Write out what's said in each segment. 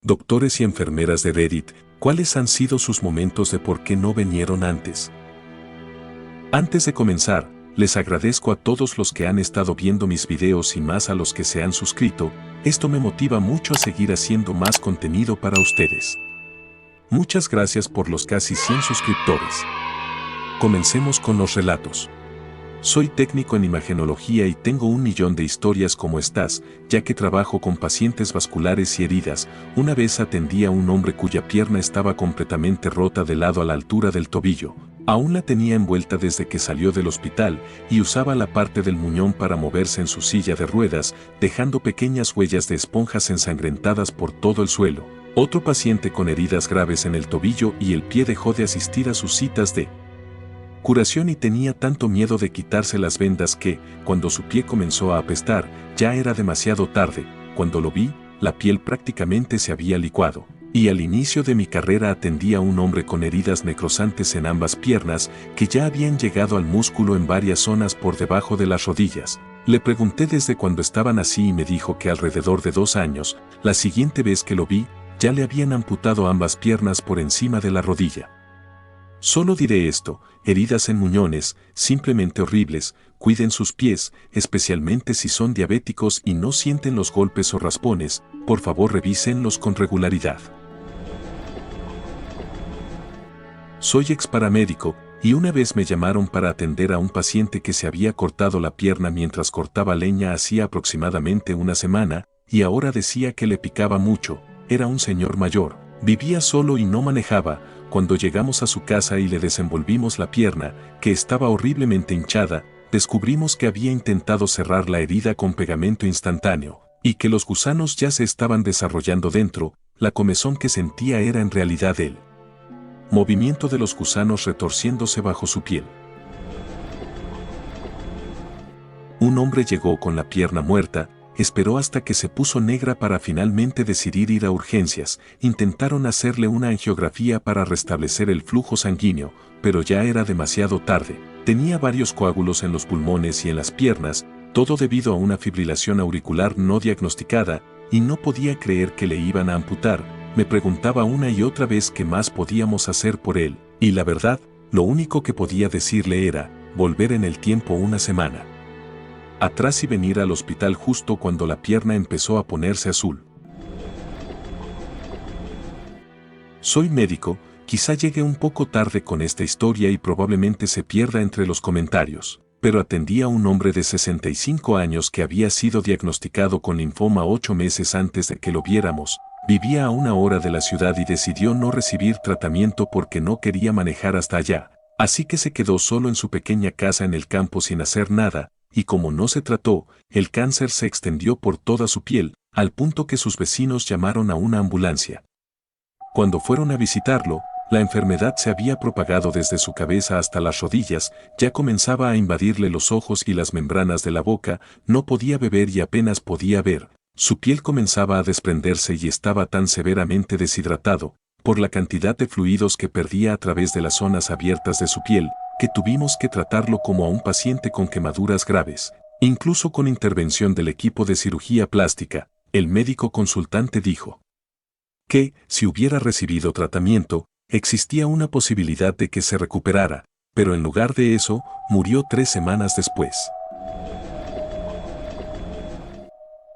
Doctores y enfermeras de Reddit, ¿cuáles han sido sus momentos de por qué no vinieron antes? Antes de comenzar, les agradezco a todos los que han estado viendo mis videos y más a los que se han suscrito. Esto me motiva mucho a seguir haciendo más contenido para ustedes. Muchas gracias por los casi 100 suscriptores. Comencemos con los relatos. Soy técnico en imagenología y tengo 1.000.000 de historias como estas, ya que trabajo con pacientes vasculares y heridas. Una vez atendí a un hombre cuya pierna estaba completamente rota de lado a la altura del tobillo. Aún la tenía envuelta desde que salió del hospital y usaba la parte del muñón para moverse en su silla de ruedas, dejando pequeñas huellas de esponjas ensangrentadas por todo el suelo. Otro paciente con heridas graves en el tobillo y el pie dejó de asistir a sus citas de curación y tenía tanto miedo de quitarse las vendas que, cuando su pie comenzó a apestar, ya era demasiado tarde. Cuando lo vi, la piel prácticamente se había licuado. Y al inicio de mi carrera atendí a un hombre con heridas necrosantes en ambas piernas que ya habían llegado al músculo en varias zonas por debajo de las rodillas. Le pregunté desde cuándo estaban así y me dijo que alrededor de 2 años. La siguiente vez que lo vi, ya le habían amputado ambas piernas por encima de la rodilla. Solo diré esto, heridas en muñones, simplemente horribles. Cuiden sus pies, especialmente si son diabéticos y no sienten los golpes o raspones. Por favor, revísenlos con regularidad. Soy exparamédico, y una vez me llamaron para atender a un paciente que se había cortado la pierna mientras cortaba leña hacía aproximadamente una semana, y ahora decía que le picaba mucho. Era un señor mayor, vivía solo y no manejaba. Cuando llegamos a su casa y le desenvolvimos la pierna, que estaba horriblemente hinchada, descubrimos que había intentado cerrar la herida con pegamento instantáneo, y que los gusanos ya se estaban desarrollando dentro. La comezón que sentía era en realidad el movimiento de los gusanos retorciéndose bajo su piel. Un hombre llegó con la pierna muerta. Esperó hasta que se puso negra para finalmente decidir ir a urgencias. Intentaron hacerle una angiografía para restablecer el flujo sanguíneo, pero ya era demasiado tarde. Tenía varios coágulos en los pulmones y en las piernas, todo debido a una fibrilación auricular no diagnosticada, y no podía creer que le iban a amputar. Me preguntaba una y otra vez qué más podíamos hacer por él, y la verdad, lo único que podía decirle era, volver en el tiempo una semana atrás y venir al hospital justo cuando la pierna empezó a ponerse azul. Soy médico, quizá llegue un poco tarde con esta historia y probablemente se pierda entre los comentarios, pero atendí a un hombre de 65 años que había sido diagnosticado con linfoma 8 meses antes de que lo viéramos. Vivía a 1 hora de la ciudad y decidió no recibir tratamiento porque no quería manejar hasta allá, así que se quedó solo en su pequeña casa en el campo sin hacer nada. Y como no se trató, el cáncer se extendió por toda su piel, al punto que sus vecinos llamaron a una ambulancia. Cuando fueron a visitarlo, la enfermedad se había propagado desde su cabeza hasta las rodillas, ya comenzaba a invadirle los ojos y las membranas de la boca, no podía beber y apenas podía ver. Su piel comenzaba a desprenderse y estaba tan severamente deshidratado, por la cantidad de fluidos que perdía a través de las zonas abiertas de su piel, que tuvimos que tratarlo como a un paciente con quemaduras graves, incluso con intervención del equipo de cirugía plástica. El médico consultante dijo que, si hubiera recibido tratamiento, existía una posibilidad de que se recuperara, pero en lugar de eso, murió 3 semanas después.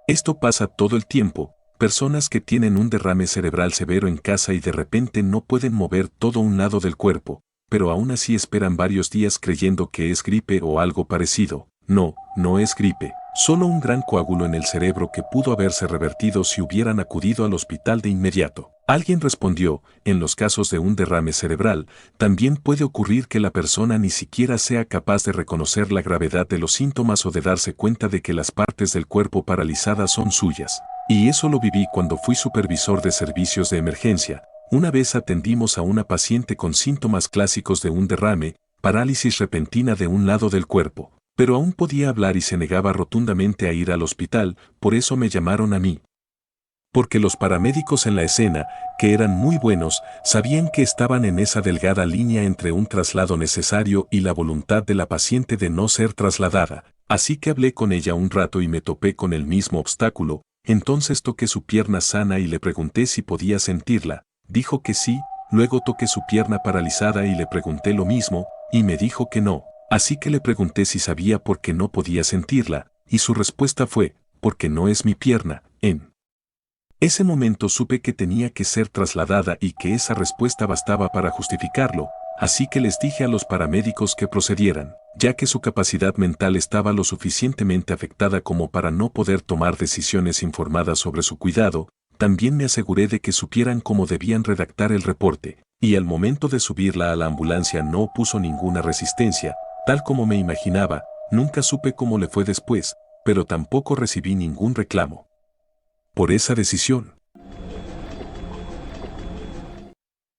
Esto pasa todo el tiempo. Personas que tienen un derrame cerebral severo en casa y de repente no pueden mover todo un lado del cuerpo, pero aún así esperan varios días creyendo que es gripe o algo parecido. No, no es gripe, solo un gran coágulo en el cerebro que pudo haberse revertido si hubieran acudido al hospital de inmediato. Alguien respondió, en los casos de un derrame cerebral, también puede ocurrir que la persona ni siquiera sea capaz de reconocer la gravedad de los síntomas o de darse cuenta de que las partes del cuerpo paralizadas son suyas. Y eso lo viví cuando fui supervisor de servicios de emergencia. Una vez atendimos a una paciente con síntomas clásicos de un derrame, parálisis repentina de un lado del cuerpo, pero aún podía hablar y se negaba rotundamente a ir al hospital. Por eso me llamaron a mí. Porque los paramédicos en la escena, que eran muy buenos, sabían que estaban en esa delgada línea entre un traslado necesario y la voluntad de la paciente de no ser trasladada. Así que hablé con ella un rato y me topé con el mismo obstáculo. Entonces toqué su pierna sana y le pregunté si podía sentirla. Dijo que sí, luego toqué su pierna paralizada y le pregunté lo mismo, y me dijo que no. Así que le pregunté si sabía por qué no podía sentirla, y su respuesta fue, porque no es mi pierna. En ese momento supe que tenía que ser trasladada y que esa respuesta bastaba para justificarlo, así que les dije a los paramédicos que procedieran, ya que su capacidad mental estaba lo suficientemente afectada como para no poder tomar decisiones informadas sobre su cuidado. También me aseguré de que supieran cómo debían redactar el reporte, y al momento de subirla a la ambulancia no opuso ninguna resistencia, tal como me imaginaba. Nunca supe cómo le fue después, pero tampoco recibí ningún reclamo por esa decisión.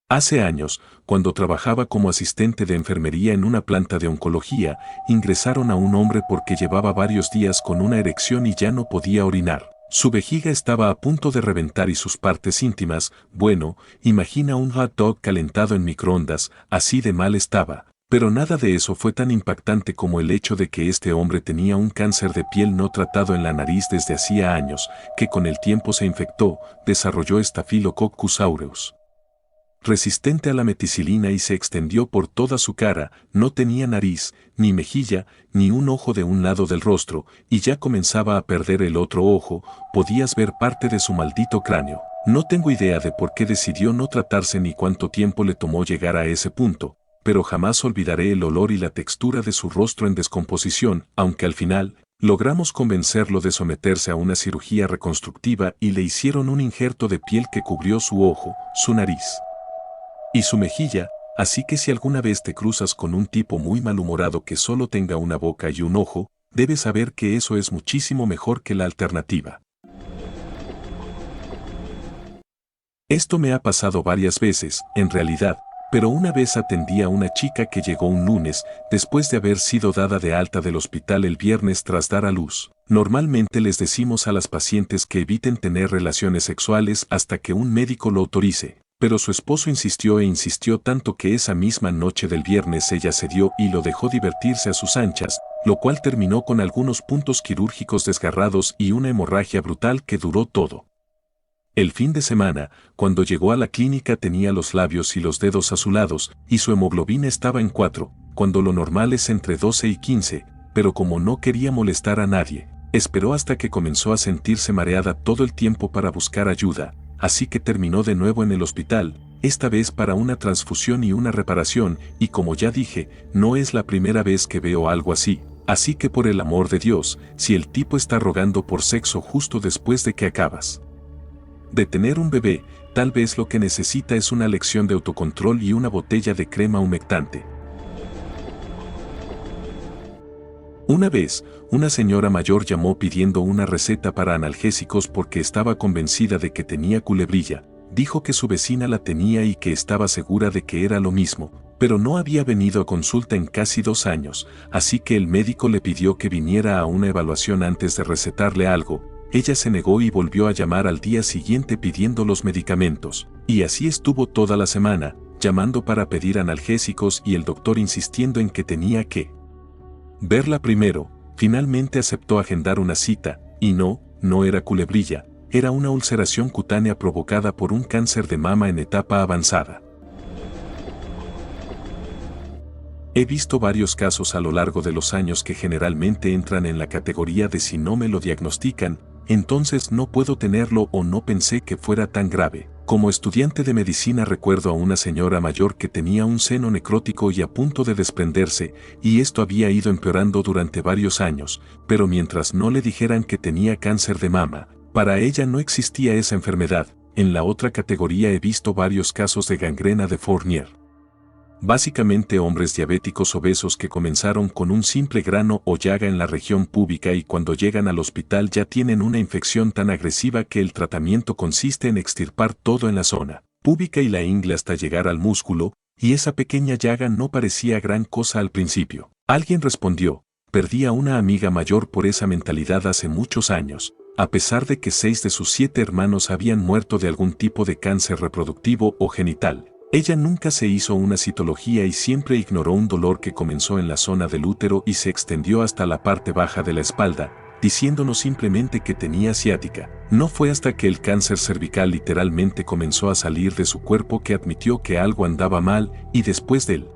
Hace años, cuando trabajaba como asistente de enfermería en una planta de oncología, ingresaron a un hombre porque llevaba varios días con una erección y ya no podía orinar. Su vejiga estaba a punto de reventar y sus partes íntimas, bueno, imagina un hot dog calentado en microondas, así de mal estaba. Pero nada de eso fue tan impactante como el hecho de que este hombre tenía un cáncer de piel no tratado en la nariz desde hacía años, que con el tiempo se infectó, desarrolló Staphylococcus aureus resistente a la meticilina y se extendió por toda su cara. No tenía nariz, ni mejilla, ni un ojo de un lado del rostro, y ya comenzaba a perder el otro ojo. Podías ver parte de su maldito cráneo. No tengo idea de por qué decidió no tratarse ni cuánto tiempo le tomó llegar a ese punto, pero jamás olvidaré el olor y la textura de su rostro en descomposición, aunque al final logramos convencerlo de someterse a una cirugía reconstructiva y le hicieron un injerto de piel que cubrió su ojo, su nariz y su mejilla. Así que si alguna vez te cruzas con un tipo muy malhumorado que solo tenga una boca y un ojo, debes saber que eso es muchísimo mejor que la alternativa. Esto me ha pasado varias veces, en realidad, pero una vez atendí a una chica que llegó un lunes, después de haber sido dada de alta del hospital el viernes tras dar a luz. Normalmente les decimos a las pacientes que eviten tener relaciones sexuales hasta que un médico lo autorice. Pero su esposo insistió e insistió tanto que esa misma noche del viernes ella cedió y lo dejó divertirse a sus anchas, lo cual terminó con algunos puntos quirúrgicos desgarrados y una hemorragia brutal que duró todo el fin de semana. Cuando llegó a la clínica tenía los labios y los dedos azulados, y su hemoglobina estaba en 4, cuando lo normal es entre 12 y 15, pero como no quería molestar a nadie, esperó hasta que comenzó a sentirse mareada todo el tiempo para buscar ayuda. Así que terminó de nuevo en el hospital, esta vez para una transfusión y una reparación, y como ya dije, no es la primera vez que veo algo así. Así que por el amor de Dios, si el tipo está rogando por sexo justo después de que acabas de tener un bebé, tal vez lo que necesita es una lección de autocontrol y una botella de crema humectante. Una vez, una señora mayor llamó pidiendo una receta para analgésicos porque estaba convencida de que tenía culebrilla. Dijo que su vecina la tenía y que estaba segura de que era lo mismo, pero no había venido a consulta en casi 2 años, así que el médico le pidió que viniera a una evaluación antes de recetarle algo. Ella se negó y volvió a llamar al día siguiente pidiendo los medicamentos, y así estuvo toda la semana, llamando para pedir analgésicos y el doctor insistiendo en que tenía que verla primero. Finalmente aceptó agendar una cita, y no era culebrilla, era una ulceración cutánea provocada por un cáncer de mama en etapa avanzada. He visto varios casos a lo largo de los años que generalmente entran en la categoría de si no me lo diagnostican, entonces no puedo tenerlo o no pensé que fuera tan grave. Como estudiante de medicina recuerdo a una señora mayor que tenía un seno necrótico y a punto de desprenderse, y esto había ido empeorando durante varios años, pero mientras no le dijeran que tenía cáncer de mama, para ella no existía esa enfermedad. En la otra categoría he visto varios casos de gangrena de Fournier. Básicamente hombres diabéticos obesos que comenzaron con un simple grano o llaga en la región púbica y cuando llegan al hospital ya tienen una infección tan agresiva que el tratamiento consiste en extirpar todo en la zona púbica y la ingle hasta llegar al músculo, y esa pequeña llaga no parecía gran cosa al principio. Alguien respondió: perdí a una amiga mayor por esa mentalidad hace muchos años, a pesar de que 6 de sus 7 hermanos habían muerto de algún tipo de cáncer reproductivo o genital. Ella nunca se hizo una citología y siempre ignoró un dolor que comenzó en la zona del útero y se extendió hasta la parte baja de la espalda. diciéndonos simplemente que tenía ciática. No fue hasta que el cáncer cervical literalmente comenzó a salir de su cuerpo que admitió que algo andaba mal y después del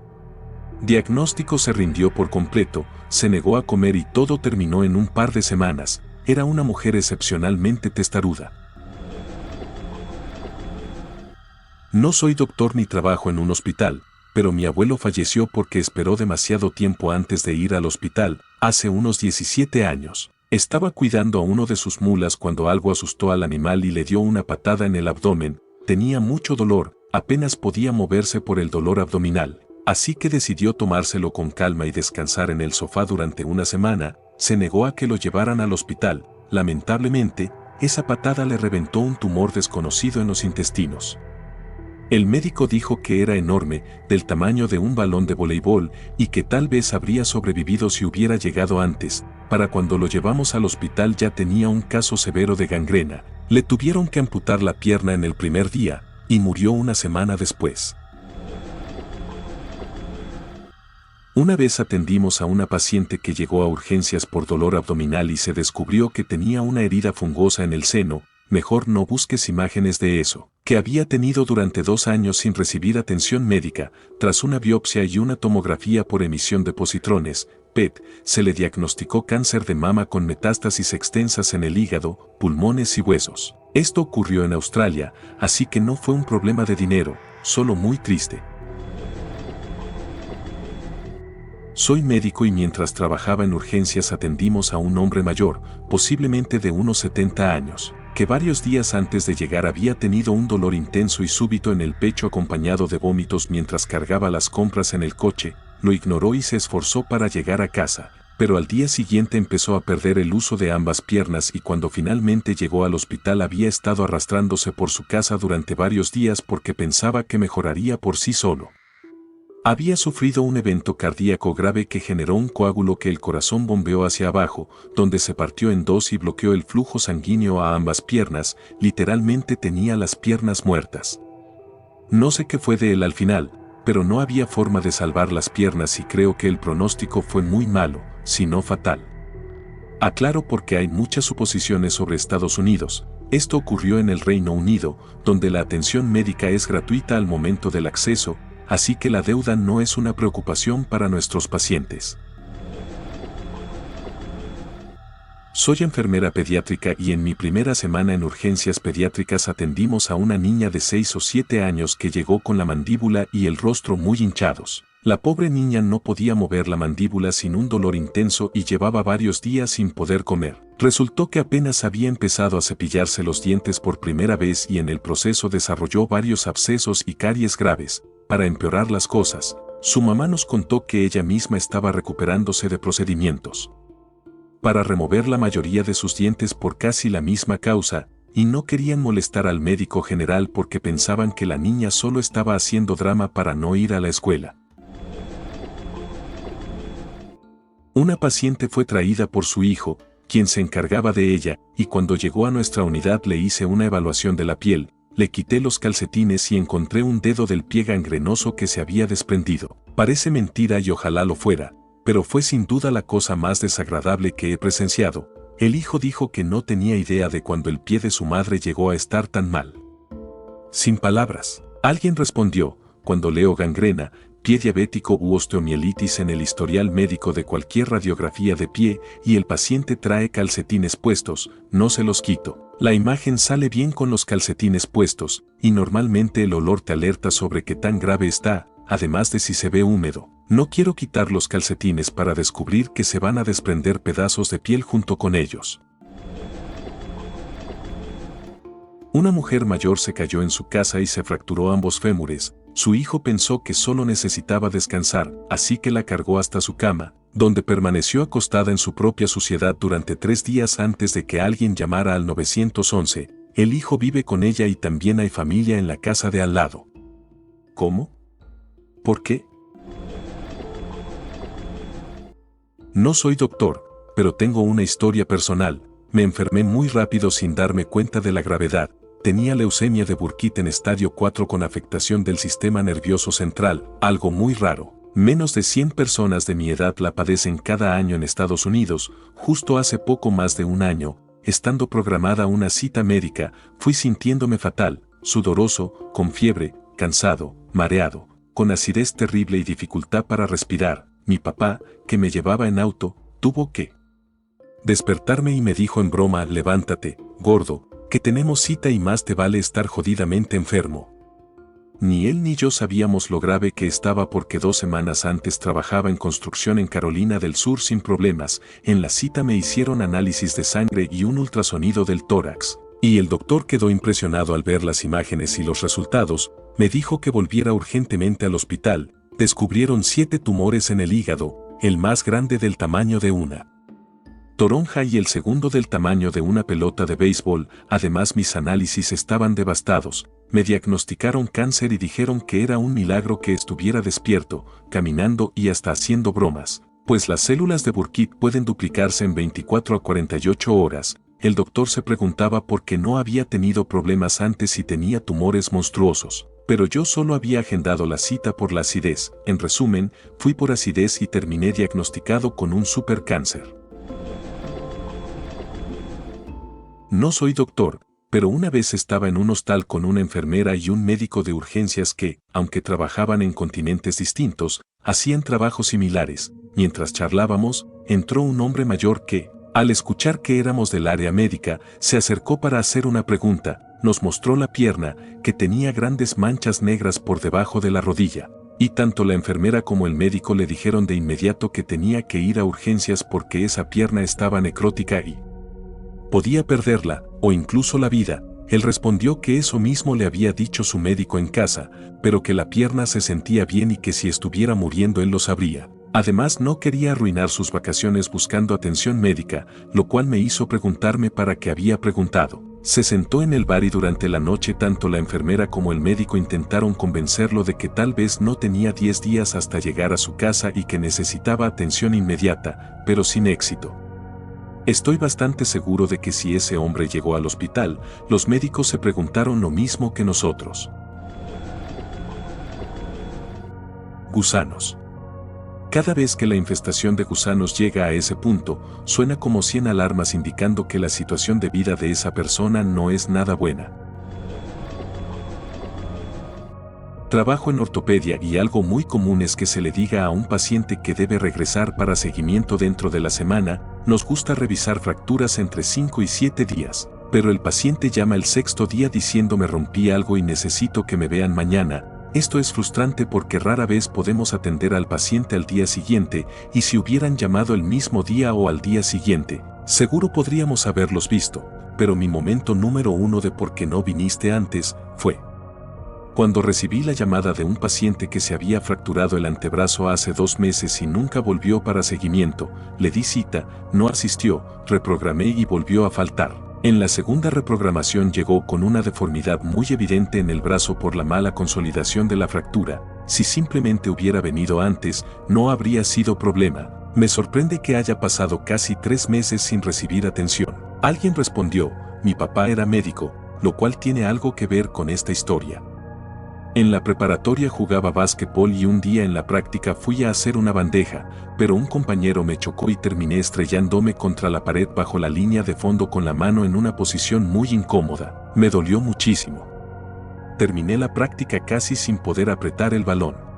diagnóstico se rindió por completo, se negó a comer y todo terminó en un par de semanas. Era una mujer excepcionalmente testaruda. No soy doctor ni trabajo en un hospital, pero mi abuelo falleció porque esperó demasiado tiempo antes de ir al hospital, hace unos 17 años. Estaba cuidando a uno de sus mulas cuando algo asustó al animal y le dio una patada en el abdomen. Tenía mucho dolor, apenas podía moverse por el dolor abdominal. Así que decidió tomárselo con calma y descansar en el sofá durante una semana. Se negó a que lo llevaran al hospital. Lamentablemente, esa patada le reventó un tumor desconocido en los intestinos. El médico dijo que era enorme, del tamaño de un balón de voleibol, y que tal vez habría sobrevivido si hubiera llegado antes. Para cuando lo llevamos al hospital ya tenía un caso severo de gangrena. Le tuvieron que amputar la pierna en el primer día, y murió una semana después. Una vez atendimos a una paciente que llegó a urgencias por dolor abdominal y se descubrió que tenía una herida fungosa en el seno. Mejor no busques imágenes de eso, que había tenido durante 2 años sin recibir atención médica. Tras una biopsia y una tomografía por emisión de positrones, PET, se le diagnosticó cáncer de mama con metástasis extensas en el hígado, pulmones y huesos. Esto ocurrió en Australia, así que no fue un problema de dinero, solo muy triste. Soy médico y mientras trabajaba en urgencias atendimos a un hombre mayor, posiblemente de unos 70 años, que varios días antes de llegar había tenido un dolor intenso y súbito en el pecho acompañado de vómitos mientras cargaba las compras en el coche. Lo ignoró y se esforzó para llegar a casa, pero al día siguiente empezó a perder el uso de ambas piernas y cuando finalmente llegó al hospital había estado arrastrándose por su casa durante varios días porque pensaba que mejoraría por sí solo. Había sufrido un evento cardíaco grave que generó un coágulo que el corazón bombeó hacia abajo, donde se partió en dos y bloqueó el flujo sanguíneo a ambas piernas. Literalmente tenía las piernas muertas. No sé qué fue de él al final, pero no había forma de salvar las piernas y creo que el pronóstico fue muy malo, si no fatal. Aclaro porque hay muchas suposiciones sobre Estados Unidos. Esto ocurrió en el Reino Unido, donde la atención médica es gratuita al momento del acceso, así que la deuda no es una preocupación para nuestros pacientes. Soy enfermera pediátrica y en mi primera semana en urgencias pediátricas atendimos a una niña de 6 o 7 años que llegó con la mandíbula y el rostro muy hinchados. La pobre niña no podía mover la mandíbula sin un dolor intenso y llevaba varios días sin poder comer. Resultó que apenas había empezado a cepillarse los dientes por primera vez y en el proceso desarrolló varios abscesos y caries graves. Para empeorar las cosas, su mamá nos contó que ella misma estaba recuperándose de procedimientos para remover la mayoría de sus dientes por casi la misma causa, y no querían molestar al médico general porque pensaban que la niña solo estaba haciendo drama para no ir a la escuela. Una paciente fue traída por su hijo, quien se encargaba de ella, y cuando llegó a nuestra unidad le hice una evaluación de la piel. Le quité los calcetines y encontré un dedo del pie gangrenoso que se había desprendido. Parece mentira y ojalá lo fuera, pero fue sin duda la cosa más desagradable que he presenciado. El hijo dijo que no tenía idea de cuando el pie de su madre llegó a estar tan mal. Sin palabras, alguien respondió, cuando leo gangrena, pie diabético u osteomielitis en el historial médico de cualquier radiografía de pie y el paciente trae calcetines puestos, no se los quito. La imagen sale bien con los calcetines puestos, y normalmente el olor te alerta sobre qué tan grave está, además de si se ve húmedo. No quiero quitar los calcetines para descubrir que se van a desprender pedazos de piel junto con ellos. Una mujer mayor se cayó en su casa y se fracturó ambos fémures. Su hijo pensó que solo necesitaba descansar, así que la cargó hasta su cama, donde permaneció acostada en su propia suciedad durante 3 días antes de que alguien llamara al 911. El hijo vive con ella y también hay familia en la casa de al lado. ¿Cómo? ¿Por qué? No soy doctor, pero tengo una historia personal. Me enfermé muy rápido sin darme cuenta de la gravedad. Tenía leucemia de Burkitt en estadio 4 con afectación del sistema nervioso central, algo muy raro. Menos de 100 personas de mi edad la padecen cada año en Estados Unidos. Justo hace poco más de un año, estando programada una cita médica, fui sintiéndome fatal, sudoroso, con fiebre, cansado, mareado, con acidez terrible y dificultad para respirar. Mi papá, que me llevaba en auto, tuvo que despertarme y me dijo en broma: levántate, gordo, que tenemos cita y más te vale estar jodidamente enfermo. Ni él ni yo sabíamos lo grave que estaba, porque 2 semanas antes trabajaba en construcción en Carolina del Sur sin problemas. En la cita me hicieron análisis de sangre y un ultrasonido del tórax, y el doctor quedó impresionado al ver las imágenes y los resultados. Me dijo que volviera urgentemente al hospital. Descubrieron 7 tumores en el hígado, el más grande del tamaño de una toronja y el segundo del tamaño de una pelota de béisbol. Además, mis análisis estaban devastados. Me diagnosticaron cáncer y dijeron que era un milagro que estuviera despierto, caminando y hasta haciendo bromas, pues las células de Burkitt pueden duplicarse en 24 a 48 horas. El doctor se preguntaba por qué no había tenido problemas antes y tenía tumores monstruosos. Pero yo solo había agendado la cita por la acidez. En resumen, fui por acidez y terminé diagnosticado con un supercáncer. No soy doctor, pero una vez estaba en un hostal con una enfermera y un médico de urgencias que, aunque trabajaban en continentes distintos, hacían trabajos similares. Mientras charlábamos, entró un hombre mayor que, al escuchar que éramos del área médica, se acercó para hacer una pregunta. Nos mostró la pierna, que tenía grandes manchas negras por debajo de la rodilla, y tanto la enfermera como el médico le dijeron de inmediato que tenía que ir a urgencias porque esa pierna estaba necrótica y podía perderla, o incluso la vida. Él respondió que eso mismo le había dicho su médico en casa, pero que la pierna se sentía bien y que si estuviera muriendo él lo sabría. Además, no quería arruinar sus vacaciones buscando atención médica, lo cual me hizo preguntarme para qué había preguntado. Se sentó en el bar y durante la noche tanto la enfermera como el médico intentaron convencerlo de que tal vez no tenía 10 días hasta llegar a su casa y que necesitaba atención inmediata, pero sin éxito. Estoy bastante seguro de que si ese hombre llegó al hospital, los médicos se preguntaron lo mismo que nosotros. Gusanos. Cada vez que la infestación de gusanos llega a ese punto, suena como 100 alarmas indicando que la situación de vida de esa persona no es nada buena. Trabajo en ortopedia y algo muy común es que se le diga a un paciente que debe regresar para seguimiento dentro de la semana. Nos gusta revisar fracturas entre 5 y 7 días, pero el paciente llama el 6º día diciendo: me rompí algo y necesito que me vean mañana. Esto es frustrante porque rara vez podemos atender al paciente al día siguiente, y si hubieran llamado el mismo día o al día siguiente, seguro podríamos haberlos visto, pero mi momento número 1 de por qué no viniste antes fue cuando recibí la llamada de un paciente que se había fracturado el antebrazo hace 2 meses y nunca volvió para seguimiento. Le di cita, no asistió, reprogramé y volvió a faltar. En la segunda reprogramación llegó con una deformidad muy evidente en el brazo por la mala consolidación de la fractura. Si simplemente hubiera venido antes, no habría sido problema. Me sorprende que haya pasado casi 3 meses sin recibir atención. Alguien respondió: mi papá era médico, lo cual tiene algo que ver con esta historia. En la preparatoria jugaba básquetbol y un día en la práctica fui a hacer una bandeja, pero un compañero me chocó y terminé estrellándome contra la pared bajo la línea de fondo con la mano en una posición muy incómoda. Me dolió muchísimo. Terminé la práctica casi sin poder apretar el balón.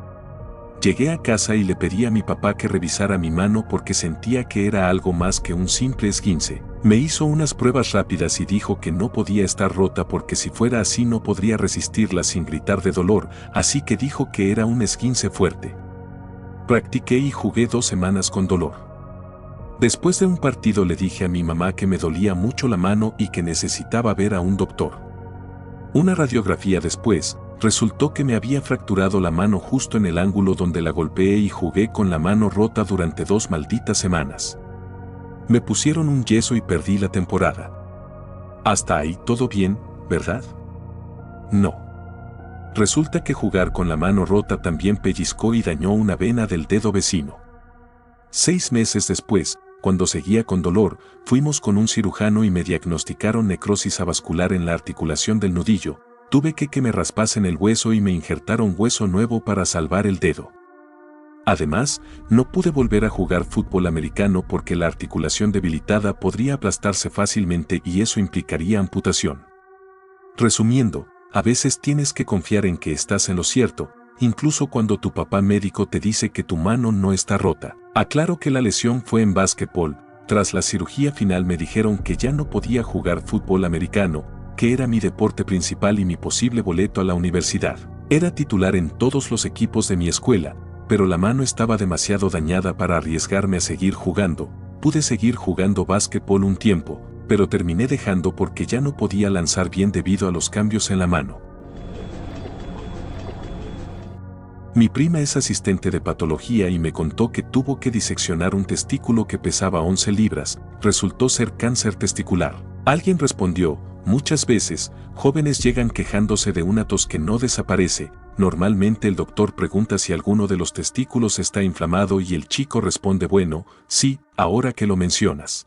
Llegué a casa y le pedí a mi papá que revisara mi mano porque sentía que era algo más que un simple esguince. Me hizo unas pruebas rápidas y dijo que no podía estar rota porque si fuera así no podría resistirla sin gritar de dolor, así que dijo que era un esguince fuerte. Practiqué y jugué 2 semanas con dolor. Después de un partido le dije a mi mamá que me dolía mucho la mano y que necesitaba ver a un doctor. Una radiografía después, resultó que me había fracturado la mano justo en el ángulo donde la golpeé y jugué con la mano rota durante 2 malditas semanas. Me pusieron un yeso y perdí la temporada. Hasta ahí todo bien, ¿verdad? No. Resulta que jugar con la mano rota también pellizcó y dañó una vena del dedo vecino. 6 meses después, cuando seguía con dolor, fuimos con un cirujano y me diagnosticaron necrosis avascular en la articulación del nudillo. Tuve que me raspasen el hueso y me injertaron hueso nuevo para salvar el dedo. Además, no pude volver a jugar fútbol americano porque la articulación debilitada podría aplastarse fácilmente y eso implicaría amputación. Resumiendo, a veces tienes que confiar en que estás en lo cierto, incluso cuando tu papá médico te dice que tu mano no está rota. Aclaro que la lesión fue en básquetbol. Tras la cirugía final me dijeron que ya no podía jugar fútbol americano, que era mi deporte principal y mi posible boleto a la universidad. Era titular en todos los equipos de mi escuela, pero la mano estaba demasiado dañada para arriesgarme a seguir jugando. Pude seguir jugando básquetbol un tiempo, pero terminé dejando porque ya no podía lanzar bien debido a los cambios en la mano. Mi prima es asistente de patología y me contó que tuvo que diseccionar un testículo que pesaba 11 libras, resultó ser cáncer testicular. Alguien respondió, muchas veces, jóvenes llegan quejándose de una tos que no desaparece, normalmente el doctor pregunta si alguno de los testículos está inflamado y el chico responde bueno, sí, ahora que lo mencionas.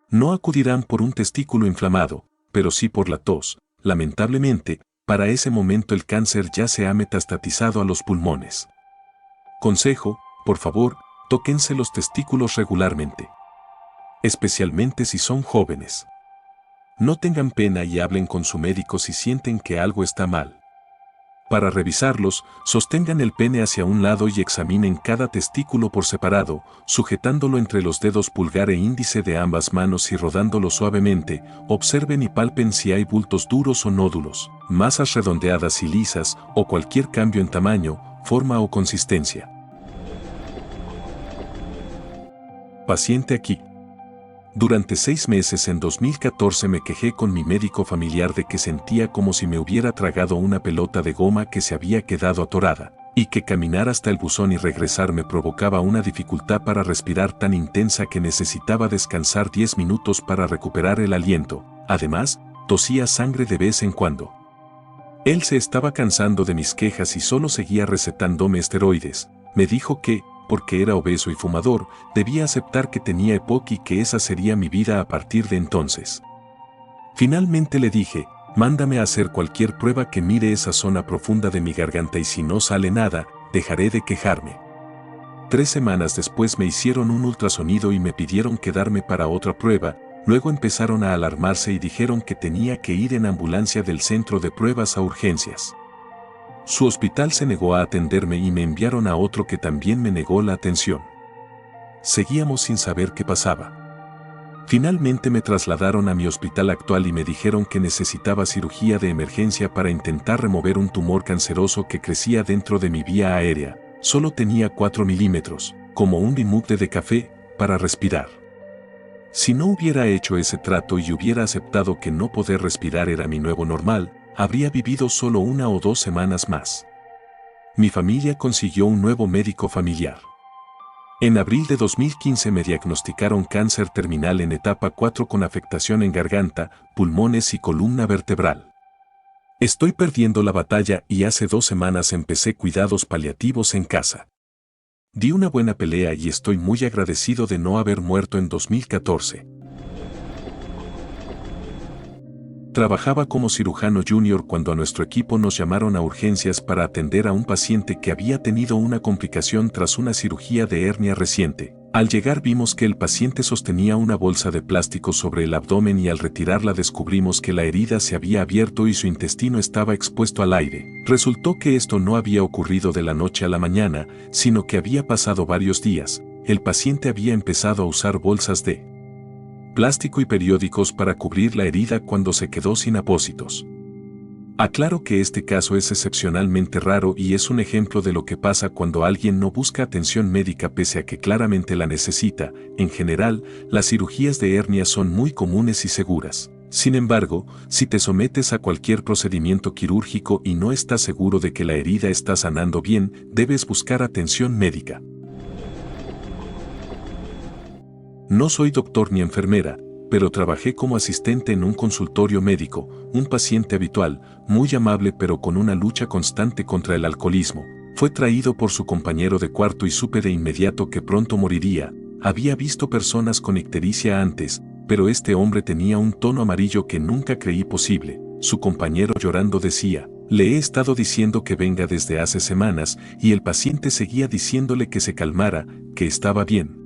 No acudirán por un testículo inflamado, pero sí por la tos, lamentablemente, para ese momento el cáncer ya se ha metastatizado a los pulmones. Consejo, por favor, tóquense los testículos regularmente. Especialmente si son jóvenes. No tengan pena y hablen con su médico si sienten que algo está mal. Para revisarlos, sostengan el pene hacia un lado y examinen cada testículo por separado, sujetándolo entre los dedos pulgar e índice de ambas manos y rodándolo suavemente, observen y palpen si hay bultos duros o nódulos, masas redondeadas y lisas, o cualquier cambio en tamaño, forma o consistencia. Paciente aquí. Durante 6 meses en 2014 me quejé con mi médico familiar de que sentía como si me hubiera tragado una pelota de goma que se había quedado atorada, y que caminar hasta el buzón y regresar me provocaba una dificultad para respirar tan intensa que necesitaba descansar 10 minutos para recuperar el aliento. Además, tosía sangre de vez en cuando. Él se estaba cansando de mis quejas y solo seguía recetándome esteroides. Me dijo que, porque era obeso y fumador, debía aceptar que tenía EPOC y que esa sería mi vida a partir de entonces. Finalmente le dije, mándame a hacer cualquier prueba que mire esa zona profunda de mi garganta y si no sale nada, dejaré de quejarme. 3 semanas después me hicieron un ultrasonido y me pidieron quedarme para otra prueba, luego empezaron a alarmarse y dijeron que tenía que ir en ambulancia del centro de pruebas a urgencias. Su hospital se negó a atenderme y me enviaron a otro que también me negó la atención. Seguíamos sin saber qué pasaba. Finalmente me trasladaron a mi hospital actual y me dijeron que necesitaba cirugía de emergencia para intentar remover un tumor canceroso que crecía dentro de mi vía aérea. Solo tenía 4 milímetros, como un bimucle de café, para respirar. Si no hubiera hecho ese trato y hubiera aceptado que no poder respirar era mi nuevo normal, habría vivido solo 1 o 2 semanas más. Mi familia consiguió un nuevo médico familiar. En abril de 2015 me diagnosticaron cáncer terminal en etapa 4 con afectación en garganta, pulmones y columna vertebral. Estoy perdiendo la batalla y hace 2 semanas empecé cuidados paliativos en casa. Di una buena pelea y estoy muy agradecido de no haber muerto en 2014. Trabajaba como cirujano junior cuando a nuestro equipo nos llamaron a urgencias para atender a un paciente que había tenido una complicación tras una cirugía de hernia reciente. Al llegar vimos que el paciente sostenía una bolsa de plástico sobre el abdomen y al retirarla descubrimos que la herida se había abierto y su intestino estaba expuesto al aire. Resultó que esto no había ocurrido de la noche a la mañana, sino que había pasado varios días. El paciente había empezado a usar bolsas de plástico y periódicos para cubrir la herida cuando se quedó sin apósitos. Aclaro que este caso es excepcionalmente raro y es un ejemplo de lo que pasa cuando alguien no busca atención médica pese a que claramente la necesita. En general, las cirugías de hernia son muy comunes y seguras. Sin embargo, si te sometes a cualquier procedimiento quirúrgico y no estás seguro de que la herida está sanando bien, debes buscar atención médica. No soy doctor ni enfermera, pero trabajé como asistente en un consultorio médico, un paciente habitual, muy amable pero con una lucha constante contra el alcoholismo. Fue traído por su compañero de cuarto y supe de inmediato que pronto moriría. Había visto personas con ictericia antes, pero este hombre tenía un tono amarillo que nunca creí posible. Su compañero llorando decía, Le he estado diciendo que venga desde hace semanas y el paciente seguía diciéndole que se calmara, que estaba bien.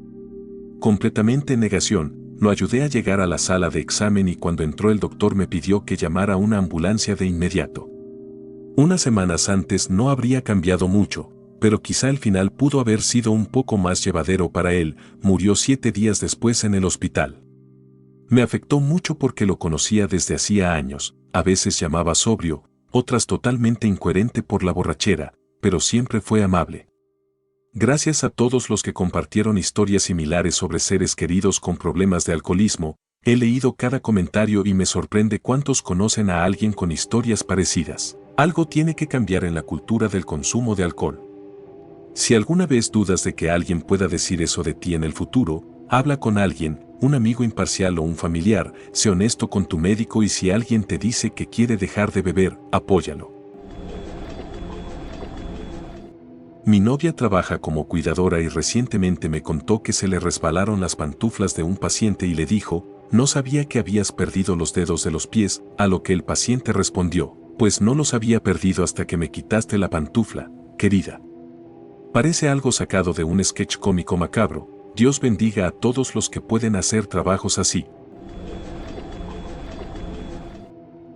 Completamente en negación, lo ayudé a llegar a la sala de examen y cuando entró el doctor me pidió que llamara a una ambulancia de inmediato. Unas semanas antes no habría cambiado mucho, pero quizá el final pudo haber sido un poco más llevadero para él. Murió 7 días después en el hospital. Me afectó mucho porque lo conocía desde hacía años, a veces llamaba sobrio, otras totalmente incoherente por la borrachera, pero siempre fue amable. Gracias a todos los que compartieron historias similares sobre seres queridos con problemas de alcoholismo, he leído cada comentario y me sorprende cuántos conocen a alguien con historias parecidas. Algo tiene que cambiar en la cultura del consumo de alcohol. Si alguna vez dudas de que alguien pueda decir eso de ti en el futuro, habla con alguien, un amigo imparcial o un familiar, sé honesto con tu médico y si alguien te dice que quiere dejar de beber, apóyalo. Mi novia trabaja como cuidadora y recientemente me contó que se le resbalaron las pantuflas de un paciente y le dijo, no sabía que habías perdido los dedos de los pies, a lo que el paciente respondió, pues no los había perdido hasta que me quitaste la pantufla, querida. Parece algo sacado de un sketch cómico macabro. Dios bendiga a todos los que pueden hacer trabajos así.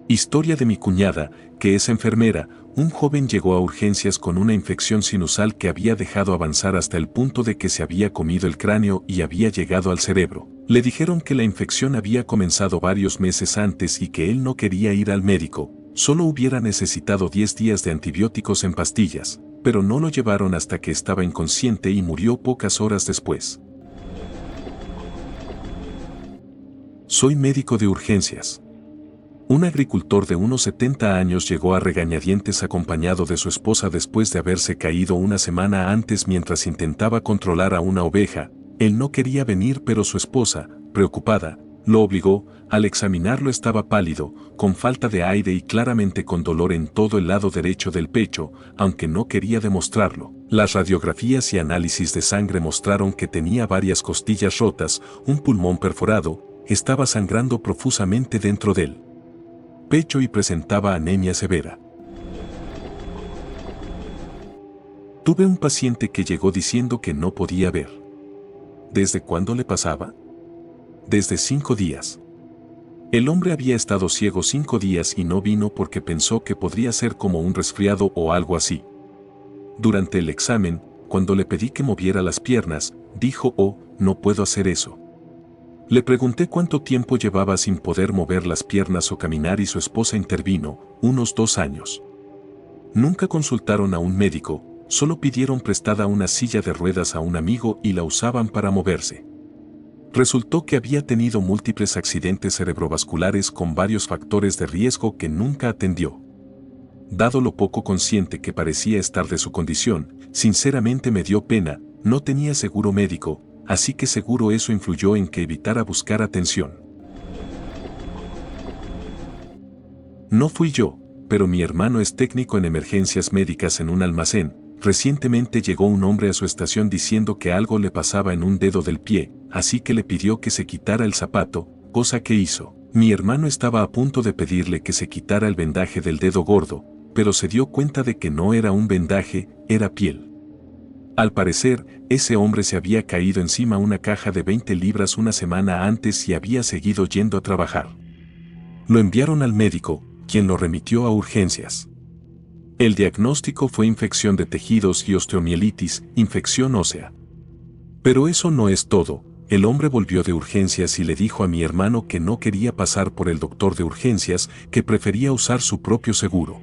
Historia de mi cuñada, que es enfermera. Un joven llegó a urgencias con una infección sinusal que había dejado avanzar hasta el punto de que se había comido el cráneo y había llegado al cerebro. Le dijeron que la infección había comenzado varios meses antes y que él no quería ir al médico, solo hubiera necesitado 10 días de antibióticos en pastillas, pero no lo llevaron hasta que estaba inconsciente y murió pocas horas después. Soy médico de urgencias. Un agricultor de unos 70 años llegó a regañadientes acompañado de su esposa después de haberse caído una semana antes mientras intentaba controlar a una oveja. Él no quería venir pero su esposa, preocupada, lo obligó. Al examinarlo estaba pálido, con falta de aire y claramente con dolor en todo el lado derecho del pecho, aunque no quería demostrarlo. Las radiografías y análisis de sangre mostraron que tenía varias costillas rotas, un pulmón perforado, estaba sangrando profusamente dentro del pecho y presentaba anemia severa. Tuve un paciente que llegó diciendo que no podía ver. ¿Desde cuándo le pasaba? Desde 5 días. El hombre había estado ciego 5 días y no vino porque pensó que podría ser como un resfriado o algo así. Durante el examen, cuando le pedí que moviera las piernas, dijo, oh, no puedo hacer eso. Le pregunté cuánto tiempo llevaba sin poder mover las piernas o caminar y su esposa intervino, unos 2 años. Nunca consultaron a un médico, solo pidieron prestada una silla de ruedas a un amigo y la usaban para moverse. Resultó que había tenido múltiples accidentes cerebrovasculares con varios factores de riesgo que nunca atendió. Dado lo poco consciente que parecía estar de su condición, sinceramente me dio pena, no tenía seguro médico, así que seguro eso influyó en que evitara buscar atención. No fui yo, pero mi hermano es técnico en emergencias médicas en un almacén. Recientemente llegó un hombre a su estación diciendo que algo le pasaba en un dedo del pie, así que le pidió que se quitara el zapato, cosa que hizo. Mi hermano estaba a punto de pedirle que se quitara el vendaje del dedo gordo, pero se dio cuenta de que no era un vendaje, era piel. Al parecer, ese hombre se había caído encima una caja de 20 libras una semana antes y había seguido yendo a trabajar. Lo enviaron al médico, quien lo remitió a urgencias. El diagnóstico fue infección de tejidos y osteomielitis, infección ósea. Pero eso no es todo. El hombre volvió de urgencias y le dijo a mi hermano que no quería pasar por el doctor de urgencias, que prefería usar su propio seguro.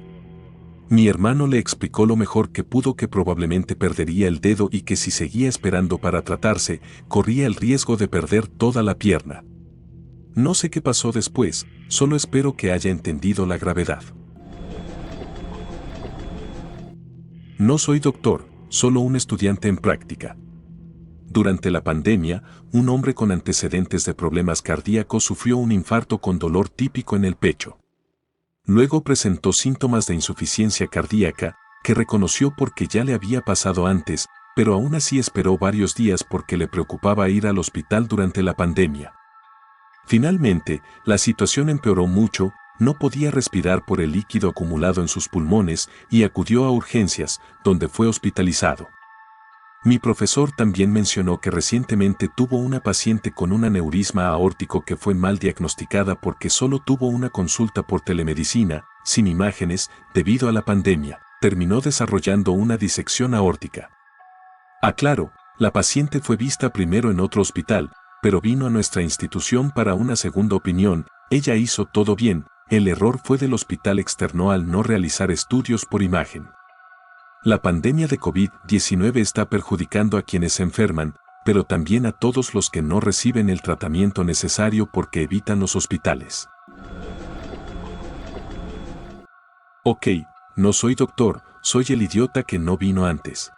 Mi hermano le explicó lo mejor que pudo que probablemente perdería el dedo y que si seguía esperando para tratarse, corría el riesgo de perder toda la pierna. No sé qué pasó después, solo espero que haya entendido la gravedad. No soy doctor, solo un estudiante en práctica. Durante la pandemia, un hombre con antecedentes de problemas cardíacos sufrió un infarto con dolor típico en el pecho. Luego presentó síntomas de insuficiencia cardíaca, que reconoció porque ya le había pasado antes, pero aún así esperó varios días porque le preocupaba ir al hospital durante la pandemia. Finalmente, la situación empeoró mucho, no podía respirar por el líquido acumulado en sus pulmones y acudió a urgencias, donde fue hospitalizado. Mi profesor también mencionó que recientemente tuvo una paciente con un aneurisma aórtico que fue mal diagnosticada porque solo tuvo una consulta por telemedicina, sin imágenes, debido a la pandemia. Terminó desarrollando una disección aórtica. Aclaro, la paciente fue vista primero en otro hospital, pero vino a nuestra institución para una segunda opinión. Ella hizo todo bien, el error fue del hospital externo al no realizar estudios por imagen. La pandemia de COVID-19 está perjudicando a quienes se enferman, pero también a todos los que no reciben el tratamiento necesario porque evitan los hospitales. Ok, no soy doctor, soy el idiota que no vino antes.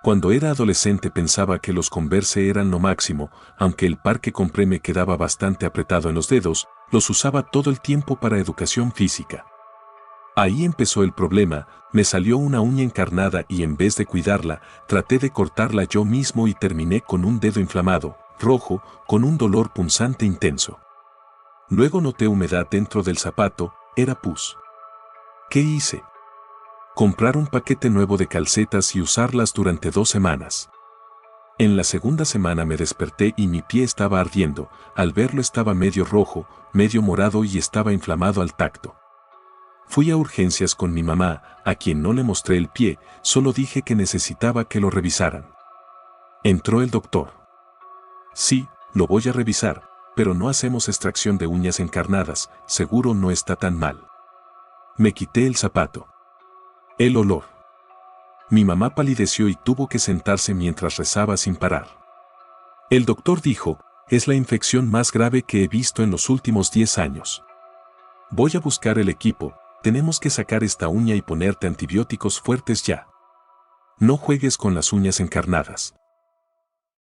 Cuando era adolescente pensaba que los Converse eran lo máximo, aunque el par que compré me quedaba bastante apretado en los dedos, los usaba todo el tiempo para educación física. Ahí empezó el problema, me salió una uña encarnada y en vez de cuidarla, traté de cortarla yo mismo y terminé con un dedo inflamado, rojo, con un dolor punzante intenso. Luego noté humedad dentro del zapato, era pus. ¿Qué hice? Comprar un paquete nuevo de calcetas y usarlas durante 2 semanas. En la segunda semana me desperté y mi pie estaba ardiendo, al verlo estaba medio rojo, medio morado y estaba inflamado al tacto. Fui a urgencias con mi mamá, a quien no le mostré el pie, solo dije que necesitaba que lo revisaran. Entró el doctor. Sí, lo voy a revisar, pero no hacemos extracción de uñas encarnadas, seguro no está tan mal. Me quité el zapato. El olor. Mi mamá palideció y tuvo que sentarse mientras rezaba sin parar. El doctor dijo, es la infección más grave que he visto en los últimos 10 años. Voy a buscar el equipo, tenemos que sacar esta uña y ponerte antibióticos fuertes ya. No juegues con las uñas encarnadas.